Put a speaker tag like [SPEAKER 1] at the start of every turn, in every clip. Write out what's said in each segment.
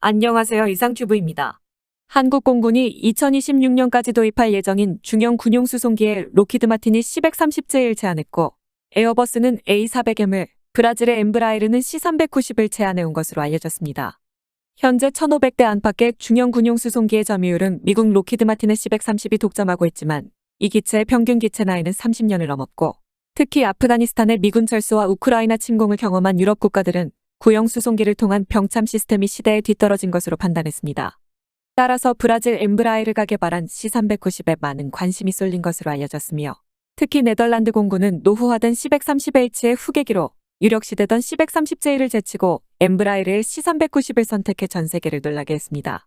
[SPEAKER 1] 안녕하세요. 이상튜브입니다. 한국공군이 2026년까지 도입할 예정인 중형 군용 수송기에 로키드 마틴이 C-130J를 제안했고 에어버스는 A400M을, 브라질의 엠브라에르는 C-390을 제안해온 것으로 알려졌습니다. 현재 1,500대 안팎의 중형 군용 수송기의 점유율은 미국 로키드 마틴의 C-130이 독점하고 있지만 이 기체의 평균 기체 나이는 30년을 넘었고 특히 아프가니스탄의 미군 철수와 우크라이나 침공을 경험한 유럽 국가들은 구형 수송기를 통한 병참 시스템이 시대에 뒤떨어진 것으로 판단했습니다. 따라서 브라질 엠브라에르가 개발한 C-390에 많은 관심이 쏠린 것으로 알려졌으며 특히 네덜란드 공군은 노후화된 C-130H의 후계기로 유력시되던 C-130J를 제치고 엠브라에르의 C-390을 선택해 전 세계를 놀라게 했습니다.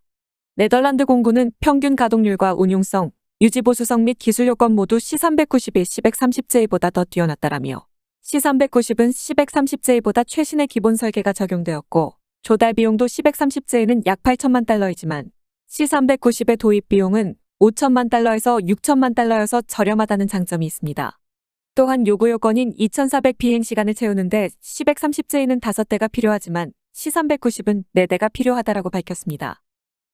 [SPEAKER 1] 네덜란드 공군은 평균 가동률과 운용성, 유지보수성 및 기술 요건 모두 C-390이 C-130J보다 더 뛰어났다라며 C-390은 C-130J보다 최신의 기본 설계가 적용되었고 조달 비용도 C-130J는 약 8천만 달러이지만 C-390의 도입 비용은 5천만 달러에서 6천만 달러여서 저렴하다는 장점이 있습니다. 또한 요구 요건인 2,400 비행시간을 채우는데 C-130J는 5대가 필요하지만 C-390은 4대가 필요하다라고 밝혔습니다.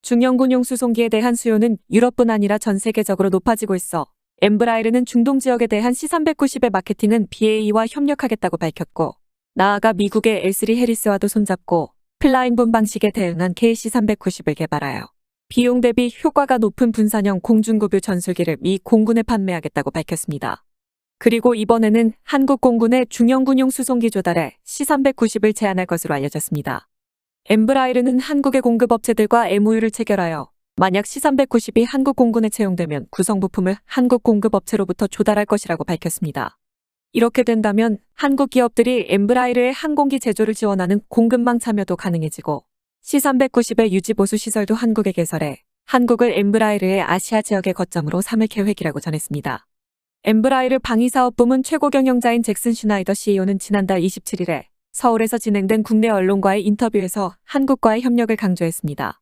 [SPEAKER 1] 중형 군용 수송기에 대한 수요는 유럽뿐 아니라 전 세계적으로 높아지고 있어 엠브라에르는 중동 지역에 대한 C-390의 마케팅은 BAE와 협력하겠다고 밝혔고 나아가 미국의 L3 해리스와도 손잡고 플라잉본 방식에 대응한 KC-390을 개발하여 비용 대비 효과가 높은 분산형 공중급유 전술기를 미 공군에 판매하겠다고 밝혔습니다. 그리고 이번에는 한국 공군의 중형 군용 수송기 조달에 C-390을 제안할 것으로 알려졌습니다. 엠브라에르는 한국의 공급업체들과 MOU를 체결하여 만약 C-390이 한국 공군에 채용되면 구성 부품을 한국 공급업체로부터 조달할 것이라고 밝혔습니다. 이렇게 된다면 한국 기업들이 엠브라에르의 항공기 제조를 지원하는 공급망 참여도 가능해지고 C-390의 유지보수 시설도 한국에 개설해 한국을 엠브라에르의 아시아 지역의 거점으로 삼을 계획이라고 전했습니다. 엠브라에르 방위사업부문 최고경영자인 잭슨 슈나이더 CEO는 지난달 27일에 서울에서 진행된 국내 언론과의 인터뷰에서 한국과의 협력을 강조했습니다.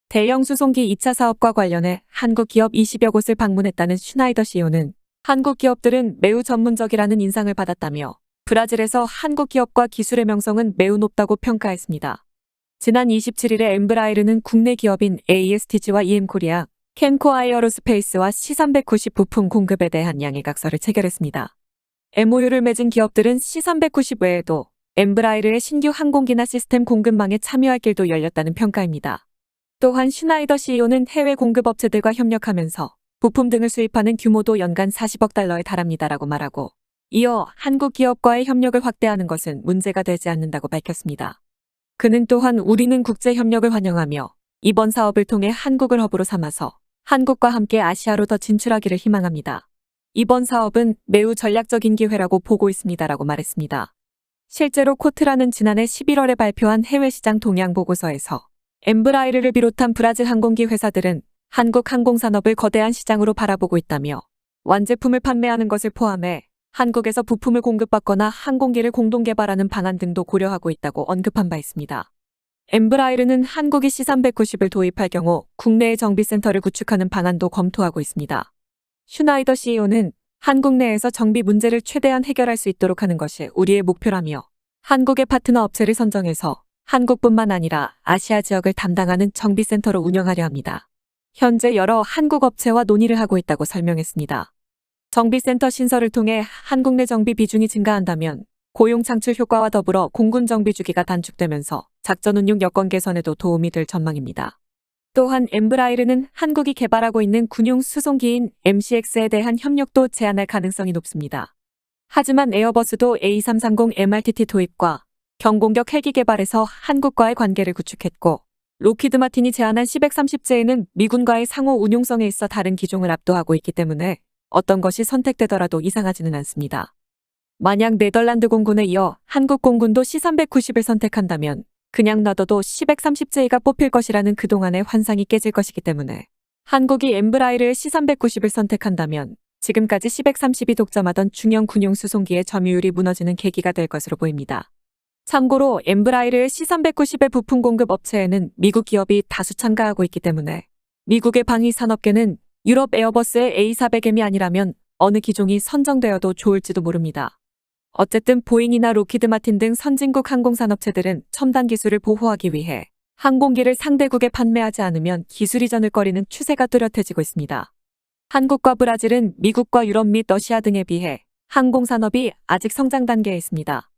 [SPEAKER 1] 대형 수송기 2차 사업과 관련해 한국 기업 20여 곳을 방문했다는 슈나이더 CEO는 한국 기업들은 매우 전문적이라는 인상을 받았다며 브라질에서 한국 기업과 기술의 명성은 매우 높다고 평가했습니다. 지난 27일에 엠브라에르는 국내 기업인 ASTG와 EM코리아, 켄코 아이어로스페이스와 C-390 부품 공급에 대한 양해각서를 체결했습니다. MOU를 맺은 기업들은 C-390 외에도 엠브라에르의 신규 항공기나 시스템 공급망에 참여할 길도 열렸다는 평가입니다. 또한 슈나이더 CEO는 해외 공급업체들과 협력하면서 부품 등을 수입하는 규모도 연간 40억 달러에 달합니다라고 말하고 이어 한국 기업과의 협력을 확대하는 것은 문제가 되지 않는다고 밝혔습니다. 그는 또한 우리는 국제 협력을 환영하며 이번 사업을 통해 한국을 허브로 삼아서 한국과 함께 아시아로 더 진출하기를 희망합니다. 이번 사업은 매우 전략적인 기회라고 보고 있습니다라고 말했습니다. 실제로 코트라는 지난해 11월에 발표한 해외시장 동향 보고서에서 엠브라에르를 비롯한 브라질 항공기 회사들은 한국 항공산업을 거대한 시장으로 바라보고 있다며 완제품을 판매하는 것을 포함해 한국에서 부품을 공급받거나 항공기를 공동 개발하는 방안 등도 고려하고 있다고 언급한 바 있습니다. 엠브라에르는 한국이 C-390을 도입할 경우 국내에 정비센터를 구축하는 방안도 검토하고 있습니다. 슈나이더 CEO는 한국 내에서 정비 문제를 최대한 해결할 수 있도록 하는 것이 우리의 목표라며 한국의 파트너 업체를 선정해서 한국뿐만 아니라 아시아 지역을 담당하는 정비센터로 운영하려 합니다. 현재 여러 한국 업체와 논의를 하고 있다고 설명했습니다. 정비센터 신설을 통해 한국 내 정비 비중이 증가한다면 고용 창출 효과와 더불어 공군 정비 주기가 단축되면서 작전 운용 여건 개선에도 도움이 될 전망입니다. 또한 엠브라에르는 한국이 개발하고 있는 군용 수송기인 MCX에 대한 협력도 제안할 가능성이 높습니다. 하지만 에어버스도 A330 MRTT 도입과 경공격 헬기 개발에서 한국과의 관계를 구축했고 로키드 마틴이 제안한 C-130J는 미군과의 상호 운용성에 있어 다른 기종을 압도하고 있기 때문에 어떤 것이 선택되더라도 이상하지는 않습니다. 만약 네덜란드 공군에 이어 한국 공군도 C-390을 선택한다면 그냥 놔둬도 C-130J가 뽑힐 것이라는 그동안의 환상이 깨질 것이기 때문에 한국이 엠브라에르의 C-390을 선택한다면 지금까지 C-130이 독점하던 중형 군용 수송기의 점유율이 무너지는 계기가 될 것으로 보입니다. 참고로 엠브라에르의 C-390의 부품 공급 업체에는 미국 기업이 다수 참가하고 있기 때문에 미국의 방위 산업계는 유럽 에어버스의 A400M이 아니라면 어느 기종이 선정되어도 좋을지도 모릅니다. 어쨌든 보잉이나 로키드 마틴 등 선진국 항공산업체들은 첨단 기술을 보호하기 위해 항공기를 상대국에 판매하지 않으면 기술 이전을 꺼리는 추세가 뚜렷해지고 있습니다. 한국과 브라질은 미국과 유럽 및 러시아 등에 비해 항공산업이 아직 성장 단계에 있습니다.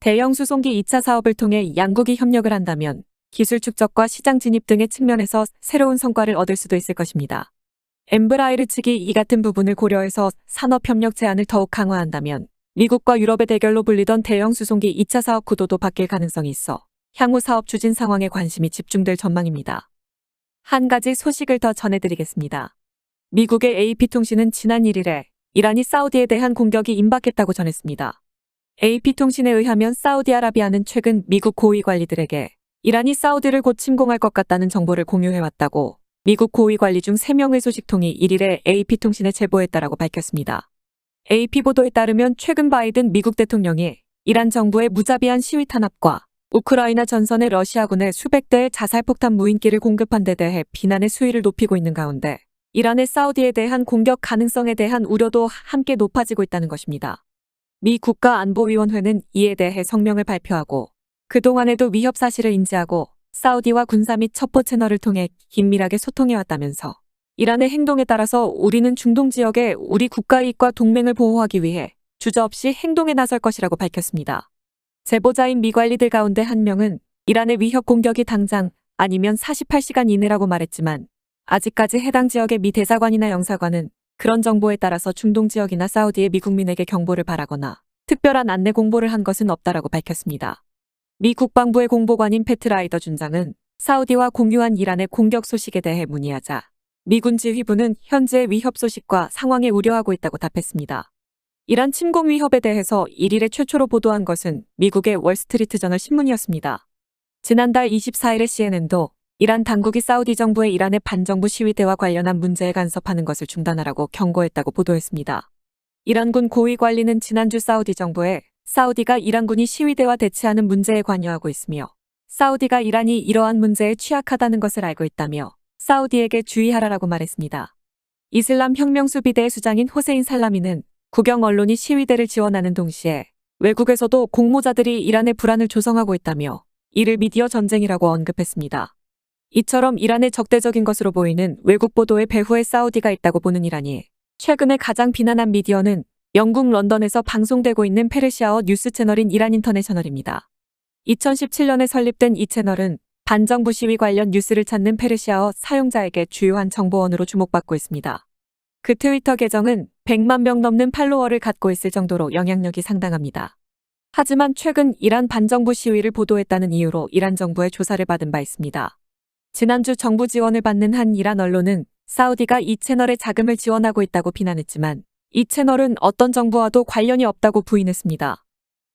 [SPEAKER 1] 대형 수송기 2차 사업을 통해 양국이 협력을 한다면 기술 축적과 시장 진입 등의 측면에서 새로운 성과를 얻을 수도 있을 것입니다. 엠브라이르 측이 이 같은 부분을 고려해서 산업협력 제한을 더욱 강화한다면 미국과 유럽의 대결로 불리던 대형 수송기 2차 사업 구도도 바뀔 가능성이 있어 향후 사업 추진 상황에 관심이 집중될 전망입니다. 한 가지 소식을 더 전해드리겠습니다. 미국의 AP통신은 지난 1일에 이란이 사우디에 대한 공격이 임박했다고 전했습니다. AP통신에 의하면 사우디아라비아는 최근 미국 고위 관리들에게 이란이 사우디를 곧 침공할 것 같다는 정보를 공유해왔다고 미국 고위 관리 중 3명의 소식통이 1일에 AP통신에 제보했다라고 밝혔습니다. AP 보도에 따르면 최근 바이든 미국 대통령이 이란 정부의 무자비한 시위 탄압과 우크라이나 전선의 러시아군의 수백 대의 자살폭탄 무인기를 공급한 데 대해 비난의 수위를 높이고 있는 가운데 이란의 사우디에 대한 공격 가능성에 대한 우려도 함께 높아지고 있다는 것입니다. 미 국가안보위원회는 이에 대해 성명을 발표하고 그동안에도 위협 사실을 인지하고 사우디와 군사 및 첩보 채널을 통해 긴밀하게 소통해왔다면서 이란의 행동에 따라서 우리는 중동 지역의 우리 국가 이익과 동맹을 보호하기 위해 주저없이 행동에 나설 것이라고 밝혔습니다. 제보자인 미 관리들 가운데 한 명은 이란의 위협 공격이 당장 아니면 48시간 이내라고 말했지만 아직까지 해당 지역의 미 대사관이나 영사관은 그런 정보에 따라서 중동 지역이나 사우디의 미국민에게 경보를 바라거나 특별한 안내 공보를 한 것은 없다라고 밝혔습니다. 미 국방부의 공보관인 패트 라이더 준장은 사우디와 공유한 이란의 공격 소식에 대해 문의하자 미군 지휘부는 현재의 위협 소식과 상황에 우려하고 있다고 답했습니다. 이란 침공 위협에 대해서 1일에 최초로 보도한 것은 미국의 월스트리트 저널 신문이었습니다. 지난달 24일에 CNN도 이란 당국이 사우디 정부의 이란의 반정부 시위대와 관련한 문제에 간섭하는 것을 중단하라고 경고했다고 보도했습니다. 이란군 고위 관리는 지난주 사우디 정부에 사우디가 이란군이 시위대와 대치하는 문제에 관여하고 있으며 사우디가 이란이 이러한 문제에 취약하다는 것을 알고 있다며 사우디에게 주의하라라고 말했습니다. 이슬람 혁명수비대의 수장인 호세인 살라미는 국영 언론이 시위대를 지원하는 동시에 외국에서도 공모자들이 이란의 불안을 조성하고 있다며 이를 미디어 전쟁이라고 언급했습니다. 이처럼 이란의 적대적인 것으로 보이는 외국 보도의 배후에 사우디가 있다고 보는 이란이 최근에 가장 비난한 미디어는 영국 런던에서 방송되고 있는 페르시아어 뉴스 채널인 이란 인터내셔널입니다. 2017년에 설립된 이 채널은 반정부 시위 관련 뉴스를 찾는 페르시아어 사용자에게 주요한 정보원으로 주목받고 있습니다. 그 트위터 계정은 100만 명 넘는 팔로워를 갖고 있을 정도로 영향력이 상당합니다. 하지만 최근 이란 반정부 시위를 보도했다는 이유로 이란 정부의 조사를 받은 바 있습니다. 지난주 정부 지원을 받는 한 이란 언론은 사우디가 이 채널에 자금을 지원하고 있다고 비난했지만 이 채널은 어떤 정부와도 관련이 없다고 부인했습니다.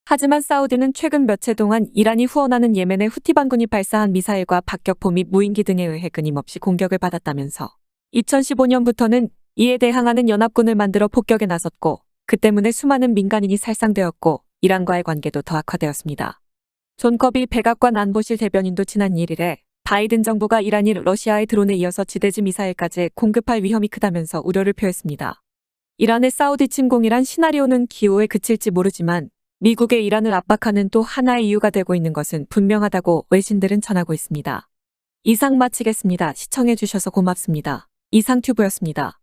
[SPEAKER 1] 하지만 사우디는 최근 며칠 동안 이란이 후원하는 예멘의 후티 반군이 발사한 미사일과 박격포 및 무인기 등에 의해 끊임없이 공격을 받았다면서 2015년부터는 이에 대항하는 연합군을 만들어 폭격에 나섰고 그 때문에 수많은 민간인이 살상되었고 이란과의 관계도 더 악화되었습니다. 존 커비 백악관 안보실 대변인도 지난 1일에 바이든 정부가 이란이 러시아의 드론에 이어서 지대지 미사일까지 공급할 위험이 크다면서 우려를 표했습니다. 이란의 사우디 침공이란 시나리오는 기호에 그칠지 모르지만 미국의 이란을 압박하는 또 하나의 이유가 되고 있는 것은 분명하다고 외신들은 전하고 있습니다. 이상 마치겠습니다. 시청해주셔서 고맙습니다. 이상튜브였습니다.